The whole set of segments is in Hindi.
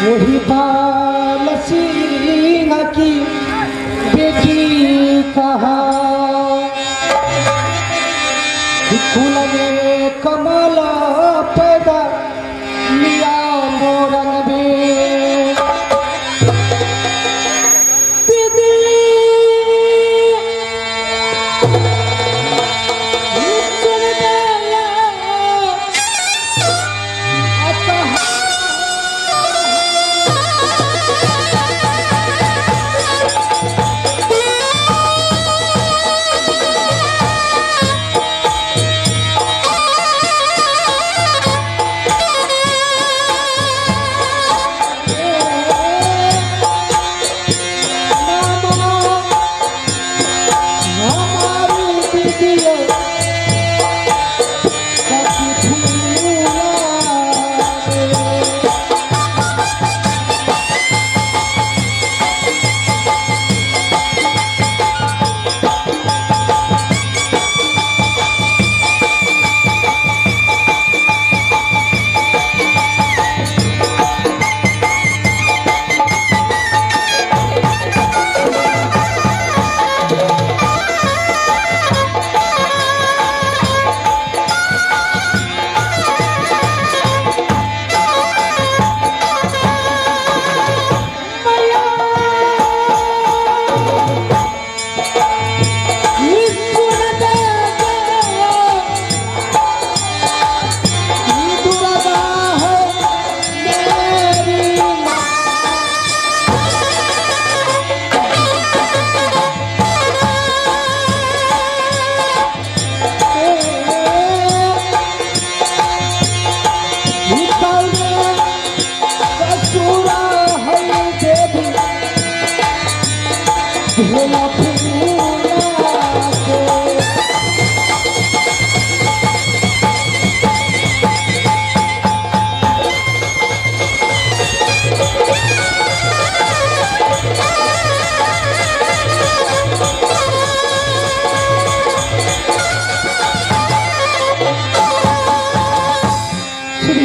वही बाल सीना की बेटी कहा फूल में कमल पैदा लिया मोरन में दीदी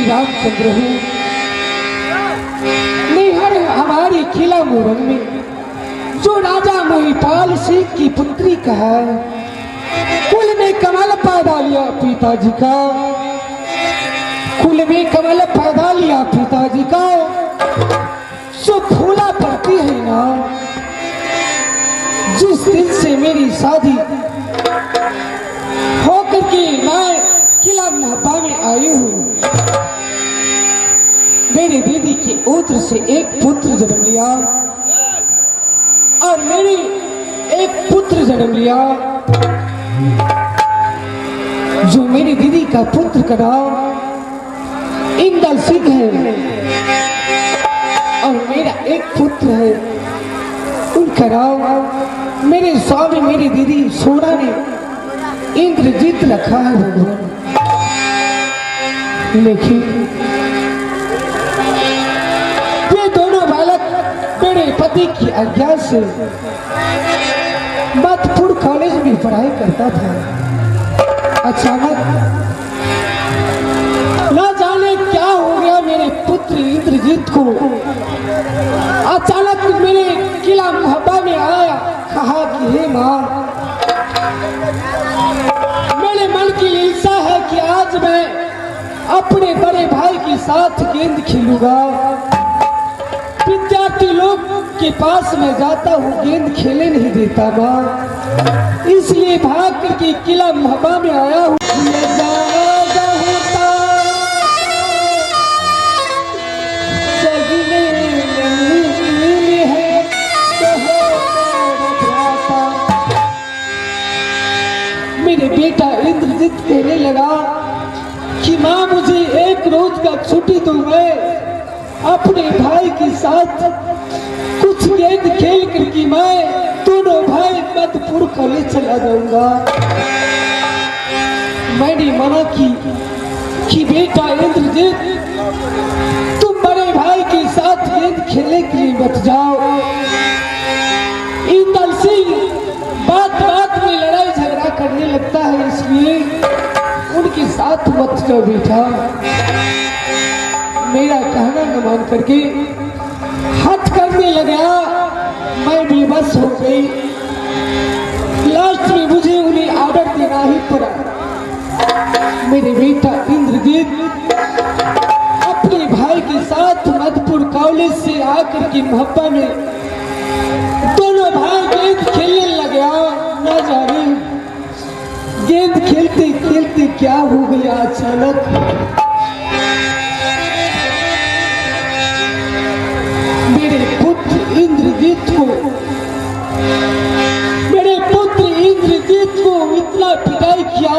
रामचंद्र हूँ निहर हमारी किला मोरन में जो राजा महिपाल सिंह की पुत्री का है कुल में कमल पैदा लिया पिताजी का कुल में कमल पैदा लिया पिताजी का जो फूला पड़ती है ना जिस दिन से मेरी शादी होकर के मैं किला महपा में आई हूँ मेरी दीदी के उत्र से एक पुत्र जन्म लिया और मेरी एक पुत्र जन्म लिया जो मेरी दीदी का पुत्र का नाम इंदल सिंह है और मेरा एक पुत्र है उनका नाम मेरे स्वामी मेरी दीदी सोना ने इंद्रजीत रखा है भगवान। लेकिन पति की आज्ञा से मधुपुर कॉलेज में पढ़ाई करता था। अचानक ना जाने क्या हो गया मेरे पुत्र इंद्रजीत को। अचानक मेरे किला मुहब्बा में आया, कहा कि हे माँ, मेरे मन की इच्छा है कि आज मैं अपने बड़े भाई के साथ गेंद खेलूंगा। विद्यार्थी लोग के पास मैं जाता हूँ, गेंद खेले नहीं देता माँ, इसलिए भाग करके किला मुहब्बा में आया हूँ। मेरे बेटा इंद्रजीत कहने लगा कि माँ मुझे एक रोज का छुट्टी दो, मैं अपने भाई के साथ कुछ गेंद खेल करके मैं दोनों भाई मधुपुर कॉलेज चला जाऊंगा। मैंने मना की कि बेटा इंद्रजीत, तुम बड़े भाई के साथ गेंद खेलने के लिए मत जाओ। इंदल सिंह बात बात में लड़ाई झगड़ा करने लगता है, इसलिए उनके साथ मत जाओ बेटा। मेरा कहना न मान करके हट करने लगा। मैं बेबस हो गई। लास्ट में मुझे उन्हें ऑर्डर देना ही पड़ा। मेरे बेटा इंद्रजीत अपने भाई के साथ मधुपुर कॉलेज से आकर के मुहब्बा में दोनों भाई गेंद खेलने लगा। न जाने गेंद खेलते खेलते क्या हो गया, अचानक मेरे पुत्र इंद्रजीत को इतना पिटाई किया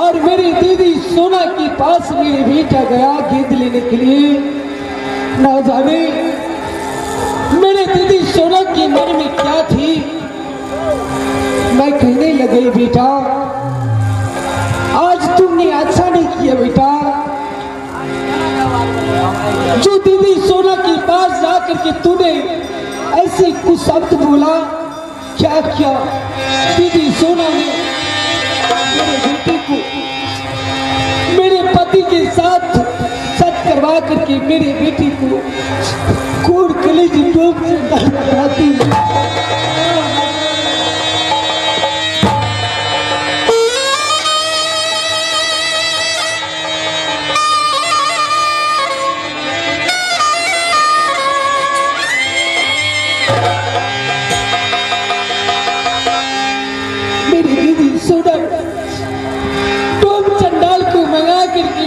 और मेरी दीदी सोना के पास मेरे बेटा गया गेंद लेने के लिए। ना जाने मेरे दीदी सोना के मन में क्या थी। मैं कहने लगे, बेटा आज तुमने अच्छा नहीं किया बेटा, जो दीदी सोना के पास जाकर के तूने ऐसे कुछ शब्द बोला। क्या किया दीदी सोना ने मेरे बेटे को मेरे पति के साथ सच करवा करके मेरे बेटी को कोड़ कलेज डूब कराती।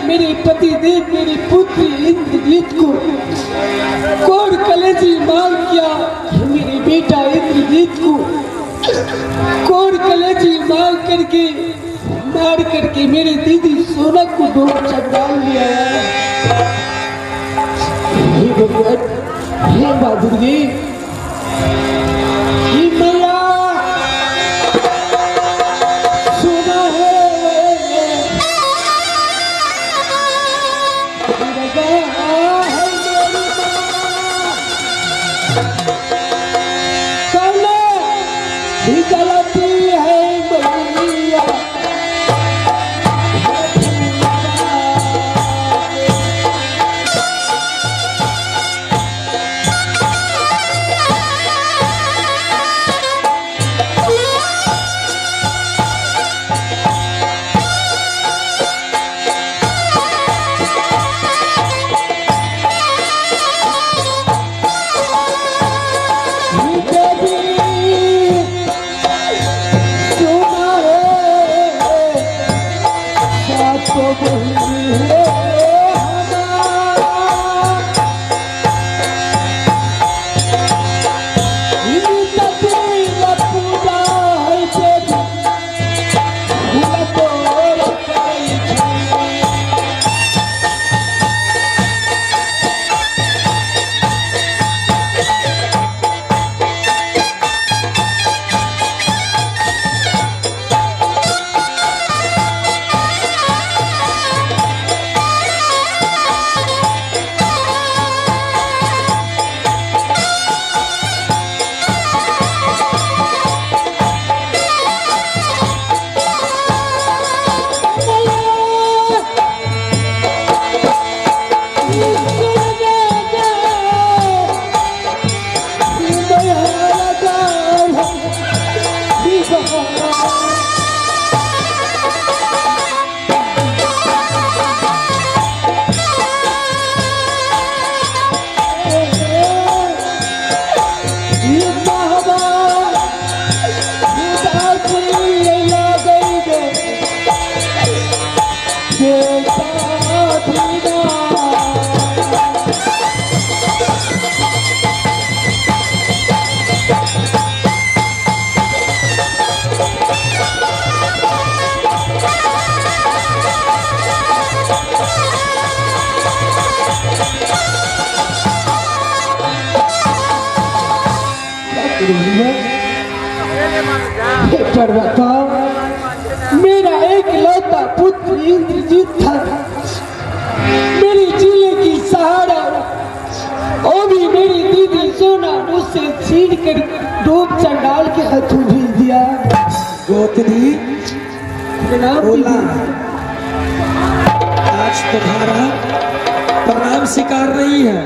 मेरे पति देव मेरे पुत्र इंद्रजीत को कोड़ कलेजी मार किया। मेरे बेटा इंद्रजीत को कोड़ कलेजी मार करके मेरे दीदी सोना को डोब चंडाल लिया। हे भगवान, हे माँ दुर्गे, हे मैया, सोना है गलती है मैया। पर बताओ, मेरा एक लौता पुत्र इंद्रजीत था, मेरी जिले की सहारा, वो भी मेरी दीदी सोना मुझसे छीन कर डूब चंडाल के हाथों भेज दिया। गोतनी बोला, आज तुम्हारा प्रणाम स्वीकार नहीं है।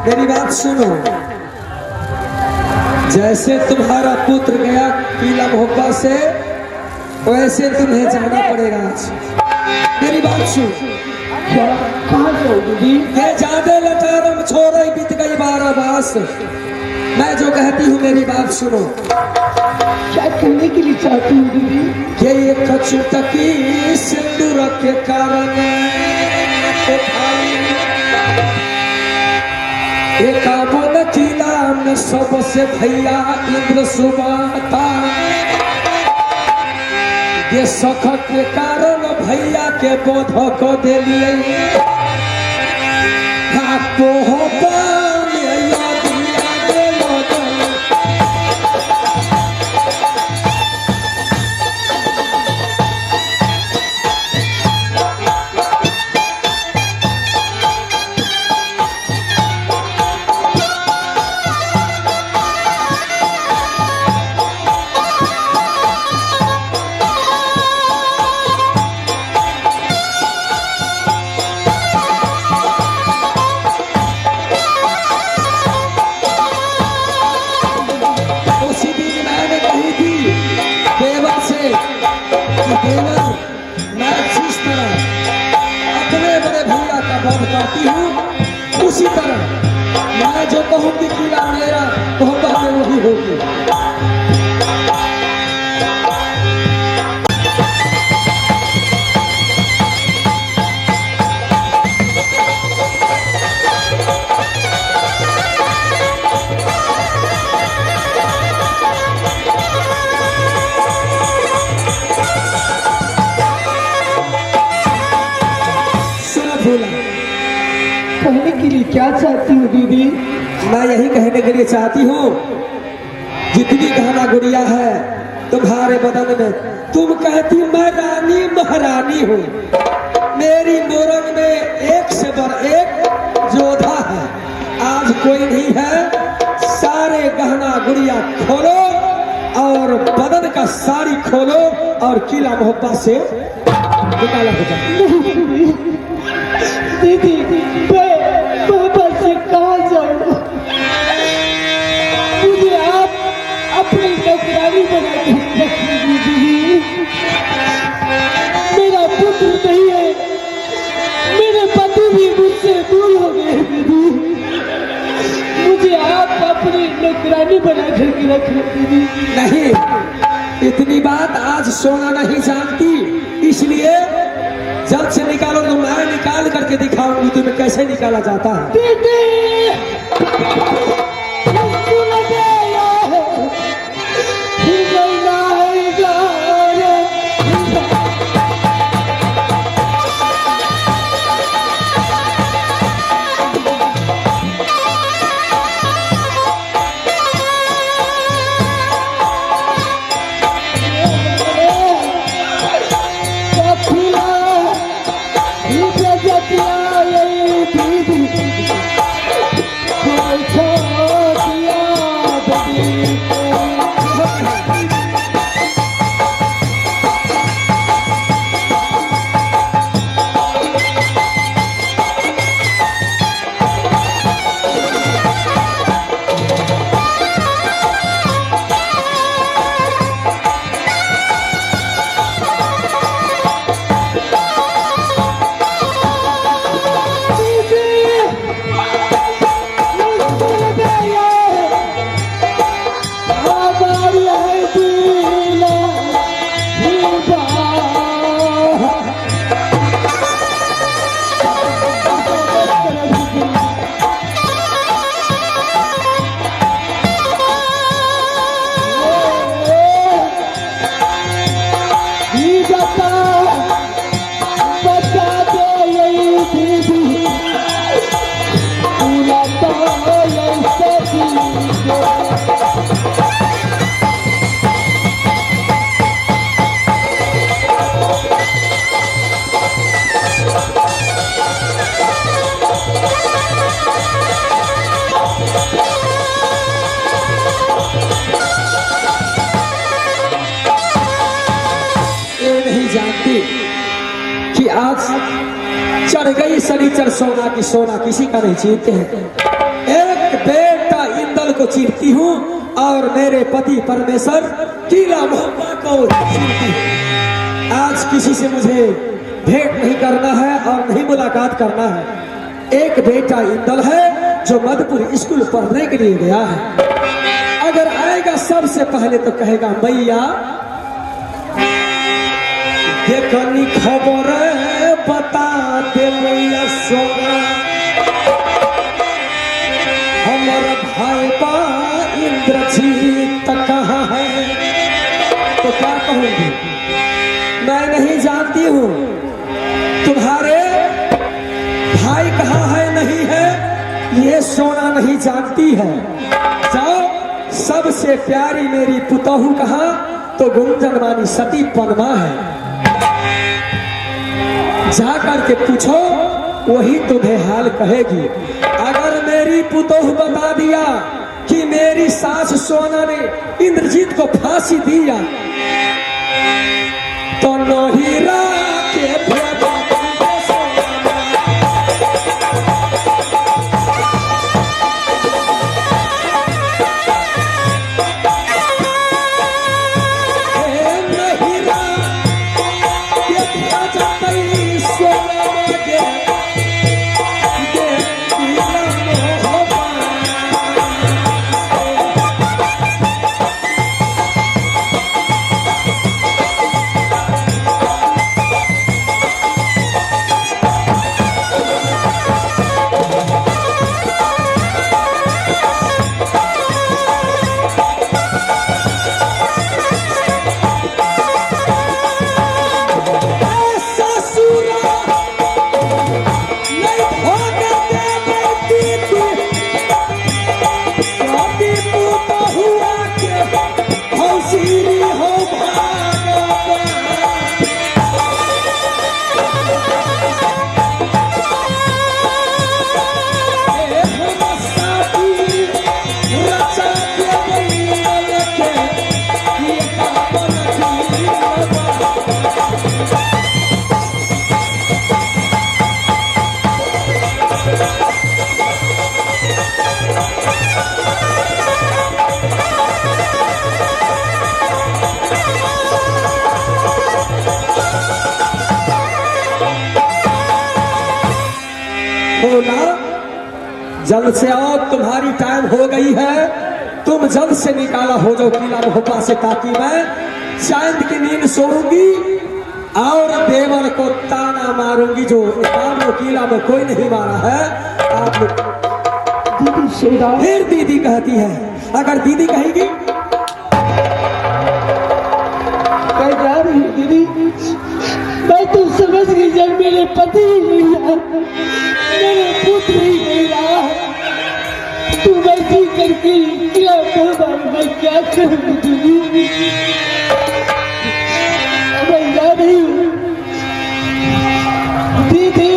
मेरी बात सुनो, जैसे तुम्हारा पुत्र गया किला मोहब्बा से, वैसे तुम्हें जाना पड़ेगा आज। मेरी बात सुन। क्या कहाँ जाओ दीदी? ये ज्यादा लटारम छोड़ बीत गई 12 मास। मैं जो कहती हूँ मेरी बात सुनो। क्या कहने के लिए चाहती हूँ दीदी? ये कचुटकी सिंदूर के कारण एकावन किला में सबसे भैया इंद्र सुबाता, ये सख के कारण भैया के बोध को दे लिए। करती हूँ उसी तरह मैं जो कहूँगी किला मेरा मोहब्बत में वही होगी। कहने के लिए क्या चाहती हूँ दीदी? मैं यही कहने के लिए चाहती हूँ, जितनी गहना गुड़िया है तुम्हारे बदन में, तुम कहती मैं रानी महारानी हूँ। मेरी मोरंग में एक से बढ़ एक जोधा है, आज कोई नहीं है। सारे गहना गुड़िया खोलो और बदन का साड़ी खोलो और किला मोहब्बा से निकाला हो जाए। दीदी बाबा से कहा जाऊँ? मुझे आप अपनी नौकरानी बना के रखिए दीदी। मेरा पुत्र नहीं है, मेरे पति भी मुझसे दूर हो गए दीदी। मुझे आप अपनी नौकरानी बना करके रखिए दीदी। नहीं, इतनी बात आज सोना नहीं जानती, इसलिए जल्द से निकालो तो मैं निकाल करके दिखाऊंगी तुम्हें कैसे निकाला जाता है। दीदी चढ़ गई शनिचर सोना की, सोना किसी का नहीं चीरते हैं। एक बेटा इंदल को चीरती हूँ और मेरे पति परमेश्वर कीला मोहब्बा को चीरती हूँ। आज किसी से मुझे भेंट नहीं करना है और नहीं मुलाकात करना है। एक बेटा इंदल है जो मधुपुर स्कूल पढ़ने के लिए गया है। अगर आएगा सबसे पहले तो कहेगा मैया देखनी खबर बता दे मैया सोना, हमारा भाई बा इंद्रजीत कहाँ है। तो क्या कहूंगी, मैं नहीं जानती हूँ तुम्हारे भाई कहाँ है नहीं है, ये सोना नहीं जानती है। जाओ सबसे प्यारी मेरी पुतहू कहाँ, तो गुंजन मानी सती पनमा है, जा करके पूछो वही तुम्हें हाल कहेगी। अगर मेरी पुतोह बता दिया कि मेरी सास सोना ने इंद्रजीत को फांसी दिया तो नोहीरा के जल्द से आओ, तुम्हारी टाइम हो गई है, तुम जल्द से निकाला हो जाओ किला मोहब्बा से, ताकि मैं चांद की नींद सोऊंगी और देवर को ताना मारूंगी जो इमाम किला में कोई नहीं मारा है। आप दीदी शेरा फिर दीदी कहती है, अगर दीदी कहेगी मैं जा रही हूँ दीदी, मैं तो समझ गई जब मेरे पति ही मिला, मेरे पुत्र ही मिला, तू वैसी करके किला मोहब्बा मैं क्या करूँ दीदी, मैं जा रही हूँ दीदी।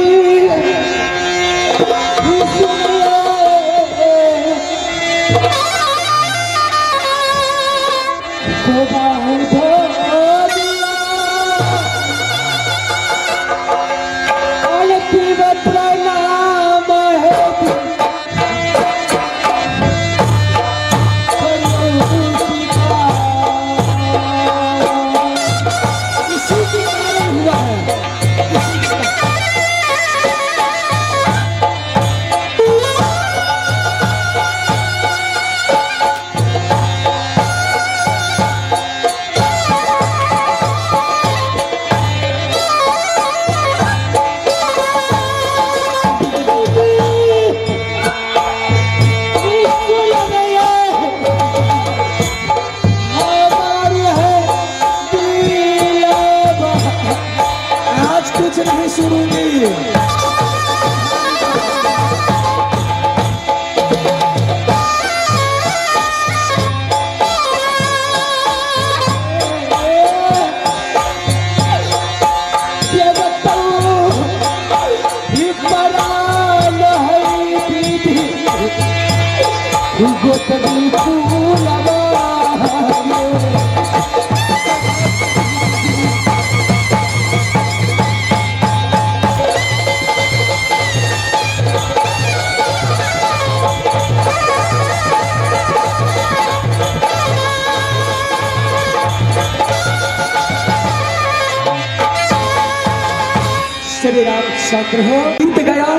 चंद्र हो बीत गया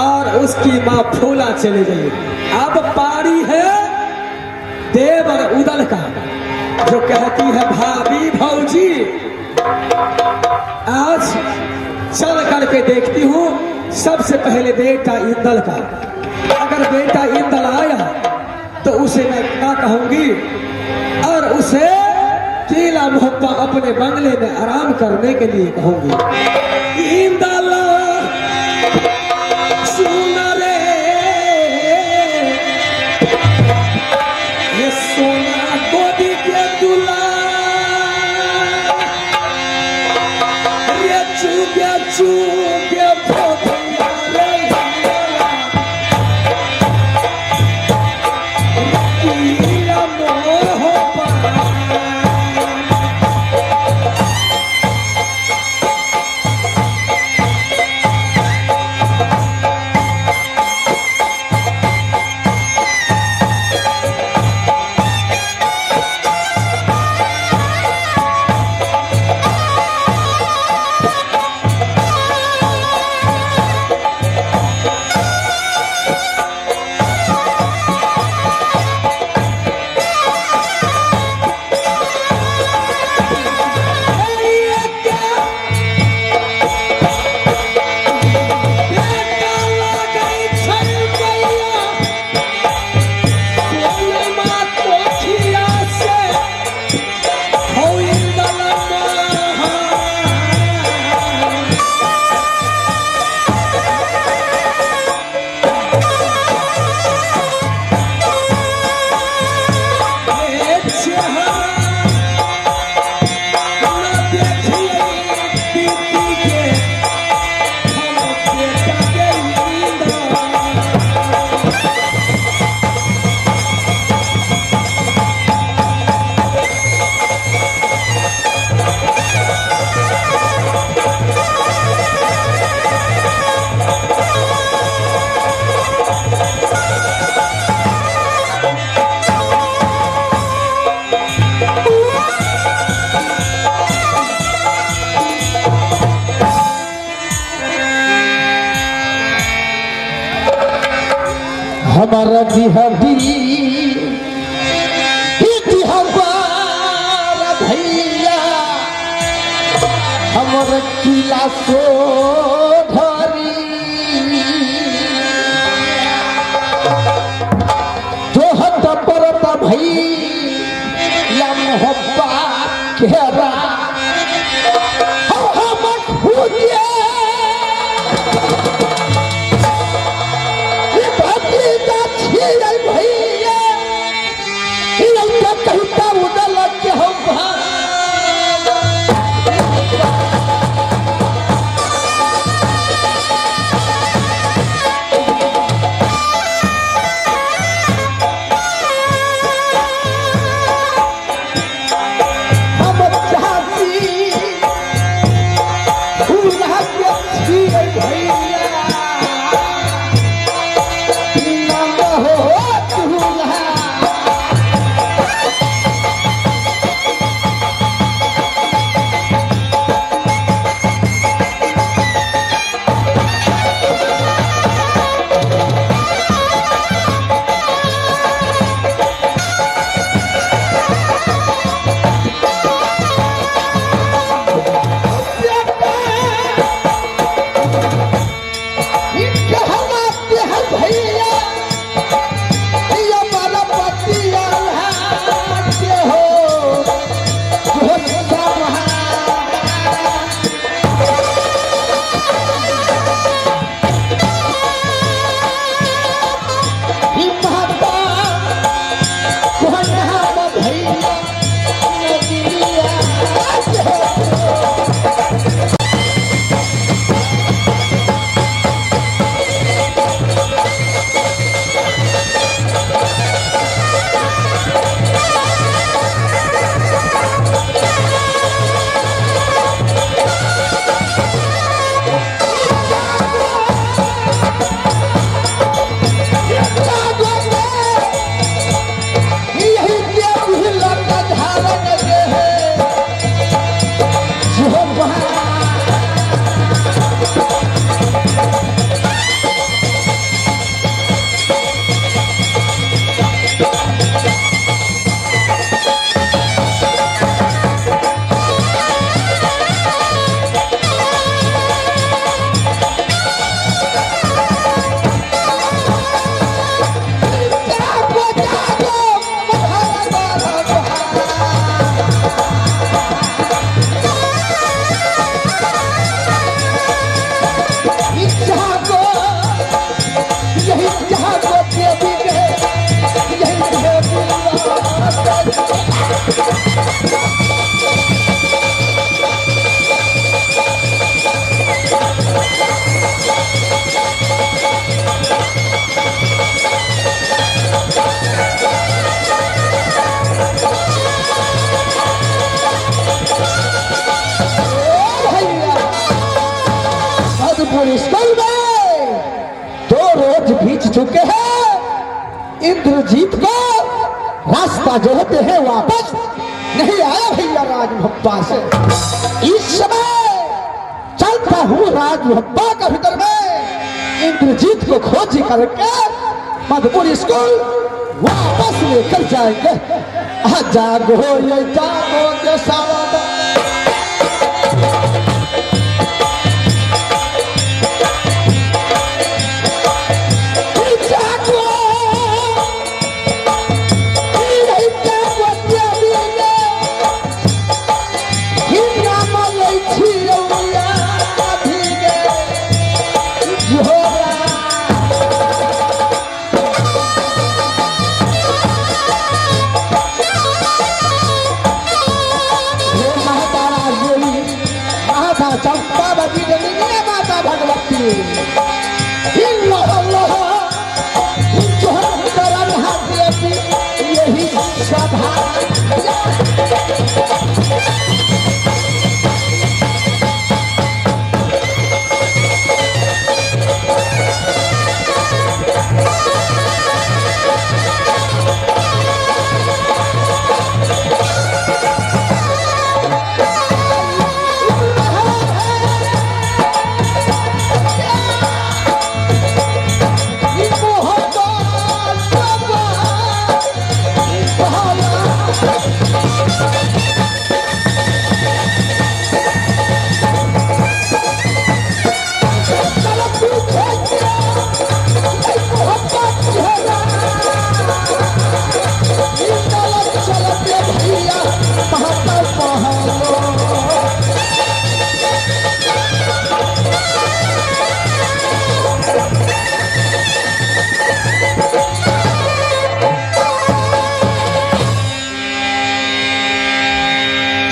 और उसकी माँ फूला चले गई। अब पारी है देव और उदल का, जो कहती है भाभी भौजी आज चल करके देखती हूँ सबसे पहले बेटा इंदल का। अगर बेटा इंदल आया तो उसे मैं क्या कहूंगी और उसे केला मोहब्बा अपने बंगले में आराम करने के लिए कहूंगी। इंदल सुन रे ये सोना गोदी के दूल्हा ये चुगे चुगे फोफिया रे हीरा मोर हो पा। हमारा बिहारी भैया हमारा किला सो धरी जो हत परत भैया मोहब्बा घेरा हम खुदिया भैया कहता उदल के हम सूरज बीत चुके हैं, इंद्रजीत को रास्ता जोहते हैं वापस नहीं आया भैया राजभप्पा से। इस समय चलता हूँ राजभप्पा का भीतर में इंद्रजीत को खोज करके मधुपुर स्कूल वापस लेकर जाएंगे। जागो ये जागो ये सारा यही सभा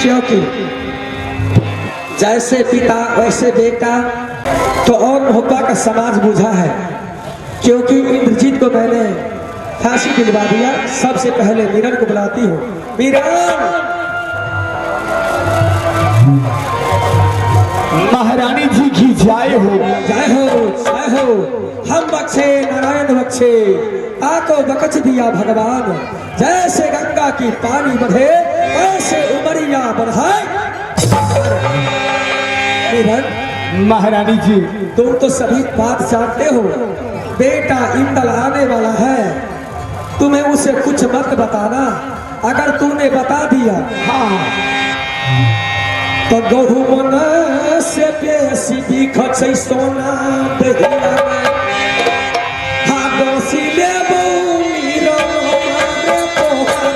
क्योंकि जैसे पिता वैसे बेटा तो और मोहब्बत का समाज बुझा है। क्योंकि इंद्रजीत को मैंने फांसी दिलवा दिया। सबसे पहले मीरन को बुलाती हूँ। मीरन, महारानी जी की जय हो। जय हो, जय हो। हम बख्शे नारायण बख्शे, आको बख्श दिया भगवान। जैसे गंगा की पानी बढ़े वैसे उमरिया बढ़ाए। महारानी जी, तुम तो सभी बात जानते हो। बेटा इंदल आने वाला है, तुम्हें उसे कुछ मत बताना। अगर तूने बता दिया तो गहू मन से बेसी दिखत छै सोना दहिया में। हादसी लेबो मीरन मारे पोखरा।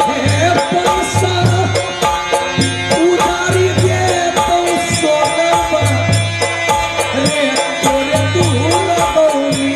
हे पैसा उधारी दे तो सोना रे तोरे दूर गौरी।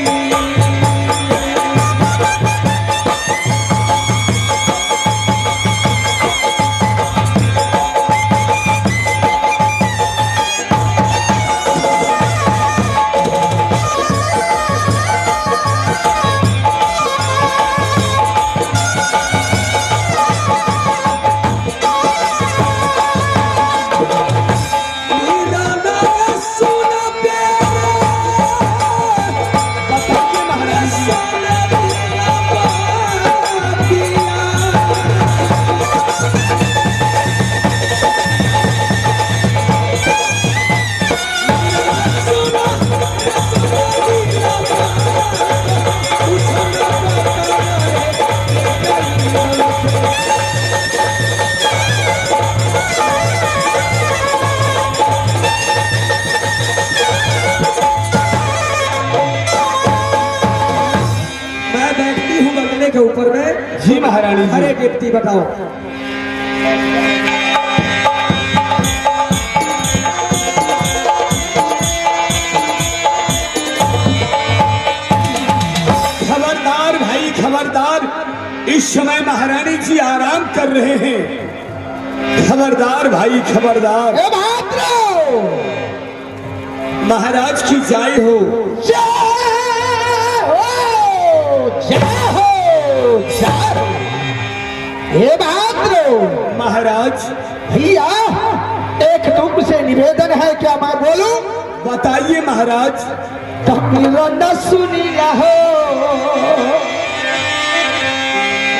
के ऊपर में। जी महारानी जी। अरे गिफ्टी बताओ। खबरदार भाई खबरदार, इस समय महारानी जी आराम कर रहे हैं। खबरदार भाई खबरदार। महाराज की जय हो। हे भाद्रो महाराज भैया, एक तुमसे निवेदन है, क्या मैं बोलूं? बताइए महाराज। तमिलो न सुनी हो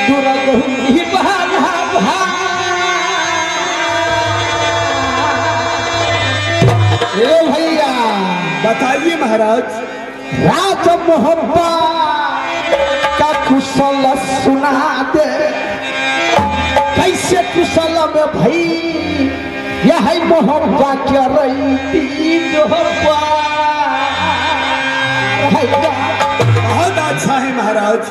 दुर्गुनी बहाना ए भैया, बताइए महाराज। राज मोहब्बा का कुशल सुना दे, कैसे कुशल में भाई यह मोहब्बा क्या रही थी जो बहुत अच्छा है महाराज।